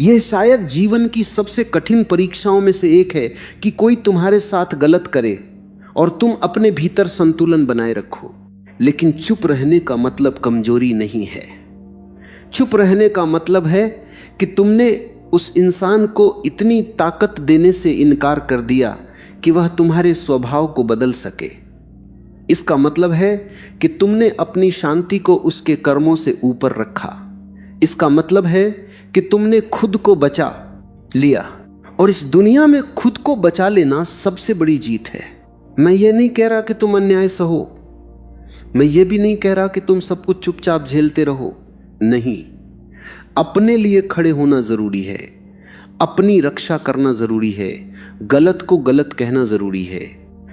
यह शायद जीवन की सबसे कठिन परीक्षाओं में से एक है कि कोई तुम्हारे साथ गलत करे और तुम अपने भीतर संतुलन बनाए रखो। लेकिन चुप रहने का मतलब कमजोरी नहीं है। चुप रहने का मतलब है कि तुमने उस इंसान को इतनी ताकत देने से इनकार कर दिया कि वह तुम्हारे स्वभाव को बदल सके। इसका मतलब है कि तुमने अपनी शांति को उसके कर्मों से ऊपर रखा। इसका मतलब है कि तुमने खुद को बचा लिया। और इस दुनिया में खुद को बचा लेना सबसे बड़ी जीत है। मैं ये नहीं कह रहा कि तुम अन्याय सहो, मैं ये भी नहीं कह रहा कि तुम सब कुछ चुपचाप झेलते रहो। नहीं, अपने लिए खड़े होना जरूरी है, अपनी रक्षा करना जरूरी है, गलत को गलत कहना जरूरी है।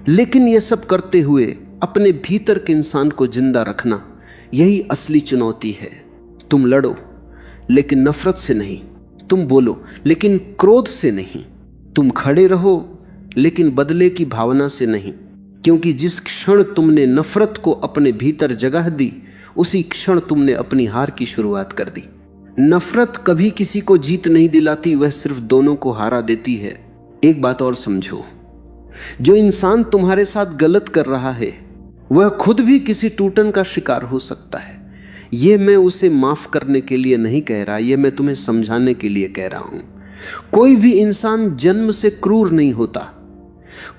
लेकिन यह सब करते हुए अपने भीतर के इंसान को जिंदा रखना, यही असली चुनौती है। तुम लड़ो लेकिन नफरत से नहीं, तुम बोलो लेकिन क्रोध से नहीं, तुम खड़े रहो लेकिन बदले की भावना से नहीं। क्योंकि जिस क्षण तुमने नफरत को अपने भीतर जगह दी, उसी क्षण तुमने अपनी हार की शुरुआत कर दी। नफरत कभी किसी को जीत नहीं दिलाती, वह सिर्फ दोनों को हारा देती है। एक बात और समझो, जो इंसान तुम्हारे साथ गलत कर रहा है वह खुद भी किसी टूटन का शिकार हो सकता है। यह मैं उसे माफ करने के लिए नहीं कह रहा, यह मैं तुम्हें समझाने के लिए कह रहा हूं। कोई भी इंसान जन्म से क्रूर नहीं होता।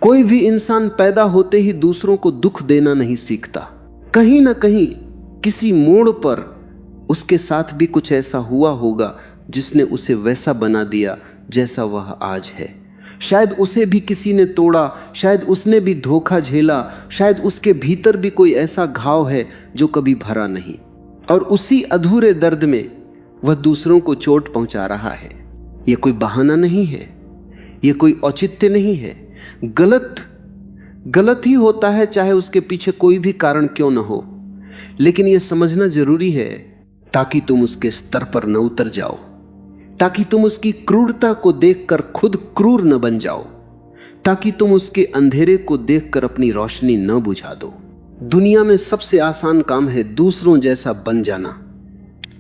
कोई भी इंसान पैदा होते ही दूसरों को दुख देना नहीं सीखता। कहीं ना कहीं किसी मोड़ पर उसके साथ भी कुछ ऐसा हुआ होगा जिसने उसे वैसा बना दिया जैसा वह आज है। शायद उसे भी किसी ने तोड़ा, शायद उसने भी धोखा झेला, शायद उसके भीतर भी कोई ऐसा घाव है जो कभी भरा नहीं, और उसी अधूरे दर्द में वह दूसरों को चोट पहुंचा रहा है। यह कोई बहाना नहीं है, यह कोई औचित्य नहीं है। गलत ही होता है, चाहे उसके पीछे कोई भी कारण क्यों न हो। लेकिन यह समझना जरूरी है ताकि तुम उसके स्तर पर न उतर जाओ, ताकि तुम उसकी क्रूरता को देखकर खुद क्रूर न बन जाओ, ताकि तुम उसके अंधेरे को देखकर अपनी रोशनी न बुझा दो। दुनिया में सबसे आसान काम है दूसरों जैसा बन जाना।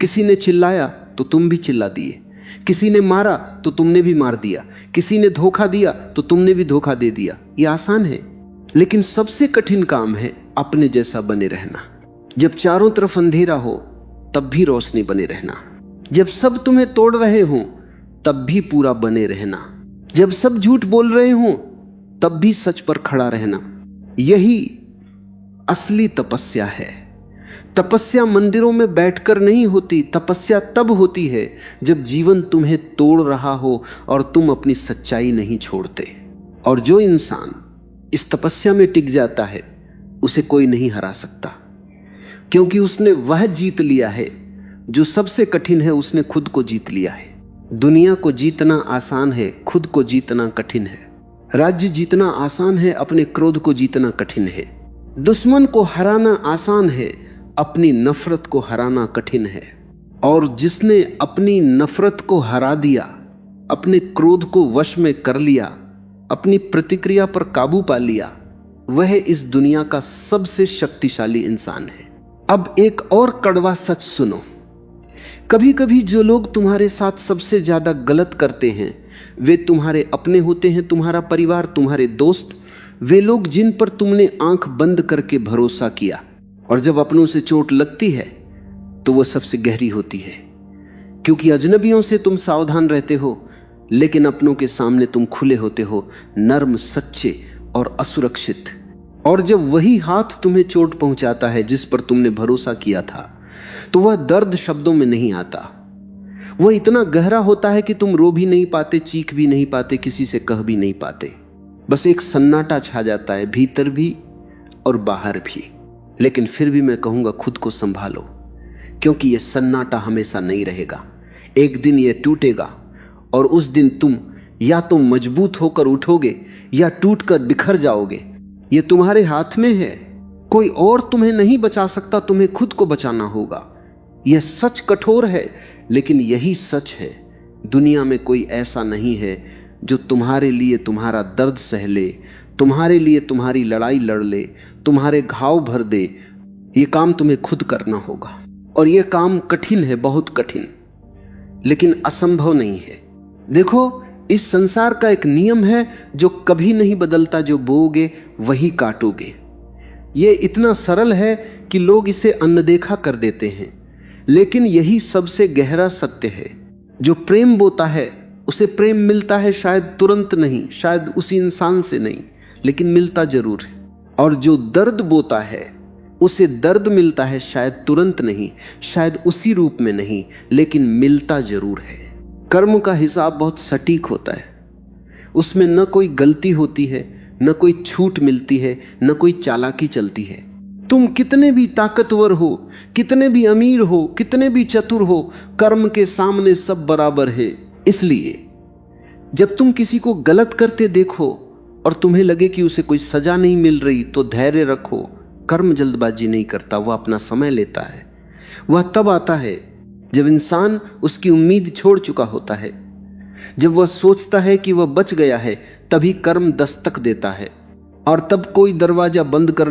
किसी ने चिल्लाया तो तुम भी चिल्ला दिए, किसी ने मारा तो तुमने भी मार दिया, किसी ने धोखा दिया तो तुमने भी धोखा दे दिया। यह आसान है, लेकिन सबसे कठिन काम है अपने जैसा बने रहना। जब चारों तरफ अंधेरा हो तब भी रोशनी बने रहना। जब सब तुम्हें तोड़ रहे हो तब भी पूरा बने रहना। जब सब झूठ बोल रहे हो तब भी सच पर खड़ा रहना। यही असली तपस्या है। तपस्या मंदिरों में बैठकर नहीं होती, तपस्या तब होती है जब जीवन तुम्हें तोड़ रहा हो और तुम अपनी सच्चाई नहीं छोड़ते। और जो इंसान इस तपस्या में टिक जाता है उसे कोई नहीं हरा सकता, क्योंकि उसने वह जीत लिया है जो सबसे कठिन है। उसने खुद को जीत लिया है। दुनिया को जीतना आसान है, खुद को जीतना कठिन है। राज्य जीतना आसान है, अपने क्रोध को जीतना कठिन है। दुश्मन को हराना आसान है, अपनी नफरत को हराना कठिन है। और जिसने अपनी नफरत को हरा दिया, अपने क्रोध को वश में कर लिया, अपनी प्रतिक्रिया पर काबू पा लिया, वह इस दुनिया का सबसे शक्तिशाली इंसान है। अब एक और कड़वा सच सुनो। कभी कभी जो लोग तुम्हारे साथ सबसे ज्यादा गलत करते हैं वे तुम्हारे अपने होते हैं, तुम्हारा परिवार, तुम्हारे दोस्त, वे लोग जिन पर तुमने आंख बंद करके भरोसा किया। और जब अपनों से चोट लगती है तो वह सबसे गहरी होती है, क्योंकि अजनबियों से तुम सावधान रहते हो लेकिन अपनों के सामने तुम खुले होते हो, नर्म, सच्चे और असुरक्षित। और जब वही हाथ तुम्हें चोट पहुंचाता है जिस पर तुमने भरोसा किया था, तो वह दर्द शब्दों में नहीं आता। वह इतना गहरा होता है कि तुम रो भी नहीं पाते, चीख भी नहीं पाते, किसी से कह भी नहीं पाते। बस एक सन्नाटा छा जाता है, भीतर भी और बाहर भी। लेकिन फिर भी मैं कहूंगा खुद को संभालो, क्योंकि यह सन्नाटा हमेशा नहीं रहेगा। एक दिन यह टूटेगा और उस दिन तुम या तो मजबूत होकर उठोगे या टूटकर बिखर जाओगे। यह तुम्हारे हाथ में है, कोई और तुम्हें नहीं बचा सकता, तुम्हें खुद को बचाना होगा। यह सच कठोर है, लेकिन यही सच है। दुनिया में कोई ऐसा नहीं है जो तुम्हारे लिए तुम्हारा दर्द सह ले, तुम्हारे लिए तुम्हारी लड़ाई लड़ ले, तुम्हारे घाव भर दे। यह काम तुम्हें खुद करना होगा, और यह काम कठिन है, बहुत कठिन, लेकिन असंभव नहीं है। देखो, इस संसार का एक नियम है जो कभी नहीं बदलता, जो बोओगे वही काटोगे। ये इतना सरल है कि लोग इसे अनदेखा कर देते हैं, लेकिन यही सबसे गहरा सत्य है। जो प्रेम बोता है उसे प्रेम मिलता है, शायद तुरंत नहीं, शायद उसी इंसान से नहीं, लेकिन मिलता जरूर है। और जो दर्द बोता है उसे दर्द मिलता है, शायद तुरंत नहीं, शायद उसी रूप में नहीं, लेकिन मिलता जरूर है। कर्म का हिसाब बहुत सटीक होता है, उसमें न कोई गलती होती है, न कोई छूट मिलती है, न कोई चालाकी चलती है। तुम कितने भी ताकतवर हो, कितने भी अमीर हो, कितने भी चतुर हो, कर्म के सामने सब बराबर है। इसलिए जब तुम किसी को गलत करते देखो और तुम्हें लगे कि उसे कोई सजा नहीं मिल रही, तो धैर्य रखो। कर्म जल्दबाजी नहीं करता, वह अपना समय लेता है। वह तब आता है जब इंसान उसकी उम्मीद छोड़ चुका होता है, जब वह सोचता है कि वह बच गया है, तभी कर्म दस्तक देता है। और तब कोई दरवाजा बंद कर